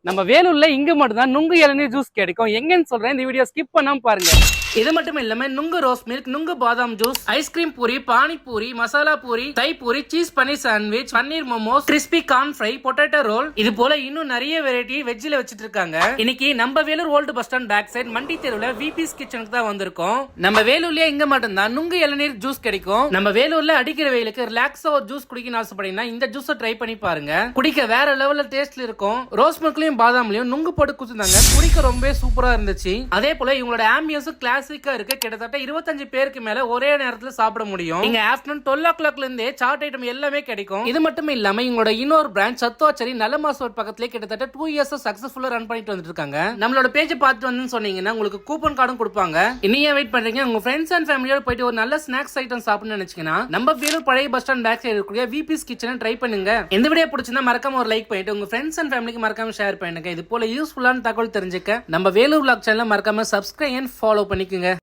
நம்ம வேலூர்ல இங்க மட்டும் தான் நுங்கு இளநீர் ஜூஸ் கிடைக்கும். எங்கன்னு சொல்றேன், இந்த வீடியோ ஸ்கிப் பண்ணாம பாருங்க. இது மட்டும் இல்லாம நுங்கு ரோஸ் மில்க், நுங்கு பாதாம் ஜூஸ், ஐஸ்கிரீம் பூரி, பானி பூரி, மசாலா பூரி, தை puri, cheese paneer sandwich, paneer momos, crispy corn fry, potato roll, இது போல இன்னும் நிறைய வெரைட்டி வெஜ்ல வச்சிட்டு இருக்காங்க. இன்னைக்கு நம்ம Vellore old bus stand back side மண்டி தெருவுல விபிஸ் கிச்சனுக்கு தான் வந்திருக்கோம். நம்ம வேலூர்லயே இங்க மட்டும் தான் நுங்கு இளநீர் ஜூஸ் கிடைக்கும். நம்ம வேலூர்ல அடிக்கிற வெயிலுக்கு ரிலாக்ஸா ஒரு ஜூஸ் குடிக்கணும் ஆசைப்பட்டீங்கன்னா இந்த ஜூஸை ட்ரை பண்ணி பாருங்க. குடிக்க வேற லெவல்ல டேஸ்ட்ல இருக்கும். ரோஸ் மில்க்லயும் பாதாம்லயும் நுங்கு போட்டு குடிச்சிருந்தாங்க. குடிக்க ரொம்ப சூப்பரா இருந்துச்சு. அதே போல இவங்களோட ஆம்பியன்ஸும் கிளாசிக்கா இருக்கு. கிட்டத்தட்ட 25 பேருக்கு மேல ஒரே நேரத்துல சாப்பிட முடியும். இங்க ஆஃப்டர்நூன் 12 o'clock இருந்தே சாட் ஐட்டம் எல்லாமே கிடைக்கும். இது மட்டும் இல்லாம இவங்களோட இன்னொரு பிரான்ச் சத்துவாச்சேரி நல்லமாசோட் பக்கத்துல கிட்டத்தட்ட 2 years சக்சஸ்ஃபுல்லா ரன் பண்ணிட்டு வந்துட்டு இருக்காங்க. நம்மளோட பேஜ் பார்த்துட்டு வந்து சொன்னீங்கன்னா உங்களுக்கு கூப்பன் கார்டும் கொடுப்பாங்க. இன்னையே வெயிட் பண்றீங்க, உங்க ஃப்ரெண்ட்ஸ் அண்ட் ஃபேமிலியோட போயிட்டு ஒரு நல்ல ஸ்நாக்ஸ் ஐட்டம் சாப்பிடணும்னு நினைச்சீங்கன்னா நம்ம வேலூர் பழைய பஸ் ஸ்டாண்ட் பேக் சைடு இருக்கக்கூடிய விபிஸ் கிச்சனை ட்ரை பண்ணுங்க. இந்த வீடியோ பிடிச்சிருந்தா மறக்காம ஒரு லைக் பண்ணிட்டு உங்க ஃப்ரெண்ட்ஸ் அண்ட் ஃபேமிலிக்கு மறக்காம ஷேர் பண்ணுங்க. இது போல யூஸ்ஃபுல்லான தகவல் தெரிஞ்சுக்க நம்ம வேலூர் vlog சேனலை மறக்காம சப்ஸ்கிரைப் அண்ட் ஃபாலோ பண்ணிக்கோங்க.